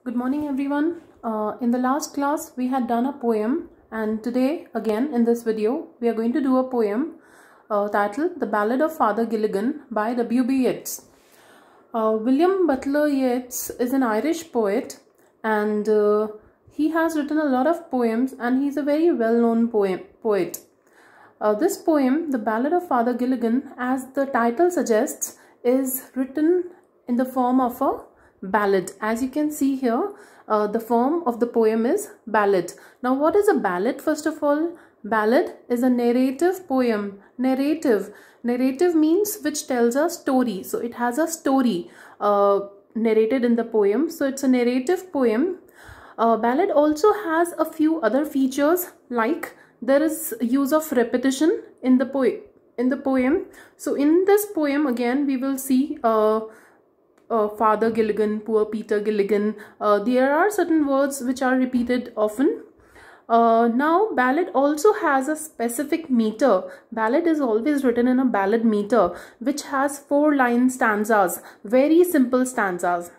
Good morning everyone. In the last class we had done a poem, and today again in this video we are going to do a poem titled The Ballad of Father Gilligan by W.B. Yeats. William Butler Yeats is an Irish poet, and he has written a lot of poems, and he's a very well-known poet. This poem, The Ballad of Father Gilligan, as the title suggests, is written in the form of a ballad. As you can see here, the form of the poem is ballad. Now, what is a ballad? First of all, ballad is a narrative poem. Narrative means which tells a story. So it has a story narrated in the poem. So it's a narrative poem. Ballad also has a few other features, like there is use of repetition in the poem. So in this poem again we will see Father Gilligan, poor Peter Gilligan. There are certain words which are repeated often. Now, ballad also has a specific meter. Ballad is always written in a ballad meter, which has 4-line stanzas, very simple stanzas.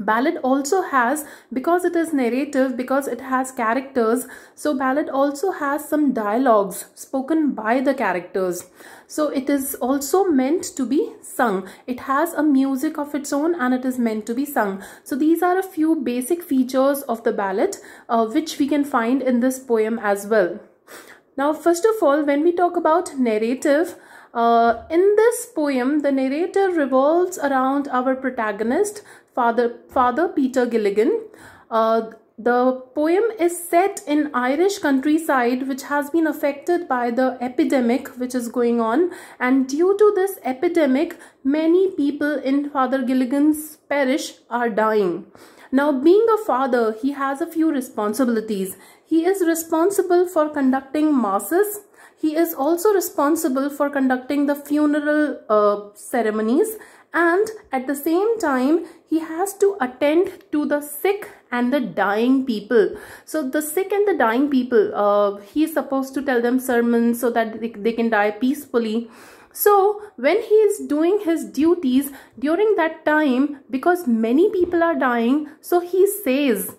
Ballad also has, because it is narrative, because it has characters, so ballad also has some dialogues spoken by the characters. So it is also meant to be sung. It has a music of its own and it is meant to be sung. So these are a few basic features of the ballad which we can find in this poem as well. Now, first of all, when we talk about narrative, in this poem, the narrator revolves around our protagonist, Father Peter Gilligan. The poem is set in Irish countryside, which has been affected by the epidemic which is going on, and due to this epidemic, many people in Father Gilligan's parish are dying. Now, being a father, he has a few responsibilities. He is responsible for conducting masses. He is also responsible for conducting the funeral ceremonies, and at the same time he has to attend to the sick and the dying people. So the sick and the dying people, he is supposed to tell them sermons so that they can die peacefully. So when he is doing his duties during that time, because many people are dying, so he says,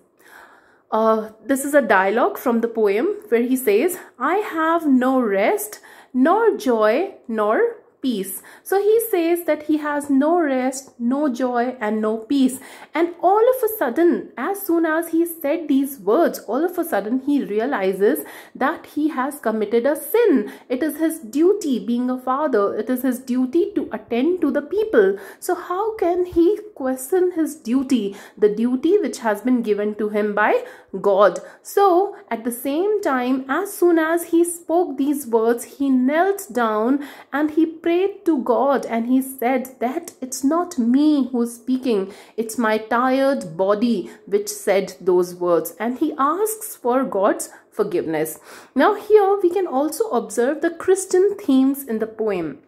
this is a dialogue from the poem where he says, I have no rest, nor joy, nor peace. So he says that he has no rest, no joy, and no peace. And all of a sudden, as soon as he said these words, all of a sudden he realizes that he has committed a sin. It is his duty, being a father, it is his duty to attend to the people. So how can he question his duty, the duty which has been given to him by God? So at the same time, as soon as he spoke these words, he knelt down and he prayed to God, and he said that it's not me who's speaking, it's my tired body which said those words, and he asks for God's forgiveness. Now here we can also observe the Christian themes in the poem.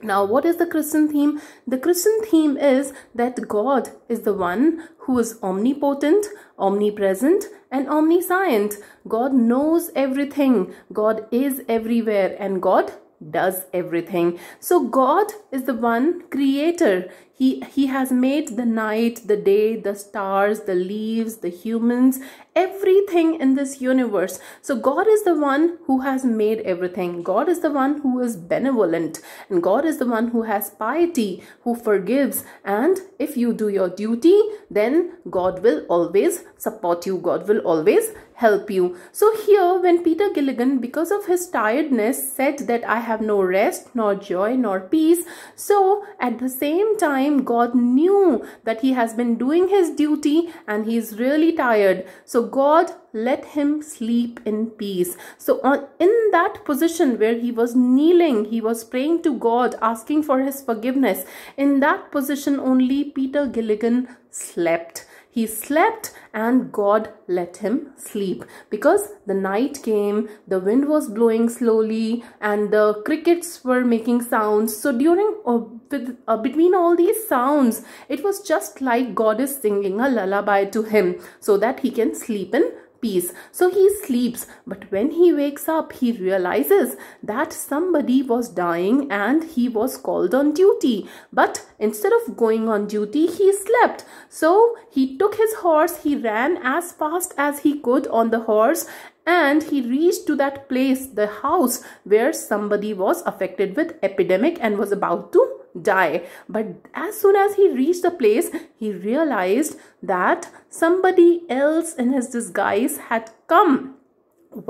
Now, what is the Christian theme? The Christian theme is that God is the one who is omnipotent, omnipresent, and omniscient. God knows everything. God is everywhere, and God does everything. So God is the one creator. He has made the night, the day, the stars, the leaves, the humans, everything in this universe. So God is the one who has made everything. God is the one who is benevolent, and God is the one who has piety, who forgives. And if you do your duty, then God will always support you. God will always help you. So here, when Peter Gilligan, because of his tiredness, said that I have no rest, nor joy, nor peace, so at the same time God knew that he has been doing his duty and he is really tired. So God let him sleep in peace. So in that position where he was kneeling, he was praying to God, asking for his forgiveness. In that position only Peter Gilligan slept. He slept and God let him sleep, because the night came, the wind was blowing slowly, and the crickets were making sounds. So between all these sounds, it was just like God is singing a lullaby to him so that he can sleep in peace. So he sleeps, but when he wakes up, he realizes that somebody was dying and he was called on duty. But instead of going on duty, he slept. So he took his horse, he ran as fast as he could on the horse, and he reached to that place, the house where somebody was affected with epidemic and was about to die. But as soon as he reached the place, he realized that somebody else in his disguise had come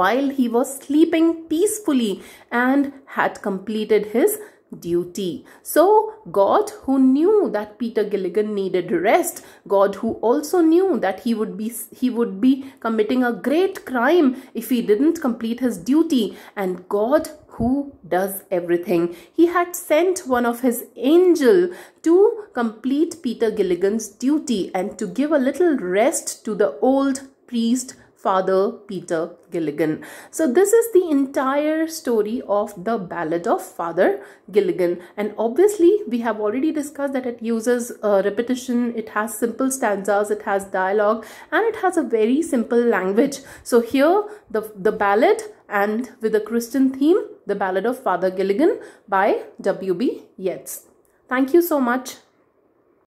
while he was sleeping peacefully and had completed his duty. So God, who knew that Peter Gilligan needed rest, God who also knew that he would be committing a great crime if he didn't complete his duty, and God who does everything, he had sent one of his angel to complete Peter Gilligan's duty and to give a little rest to the old priest, Father Peter Gilligan. So this is the entire story of the Ballad of Father Gilligan, and obviously we have already discussed that it uses repetition, it has simple stanzas, it has dialogue, and it has a very simple language. So here the ballad, and with a Christian theme, the Ballad of Father Gilligan by W.B. Yeats. Thank you so much.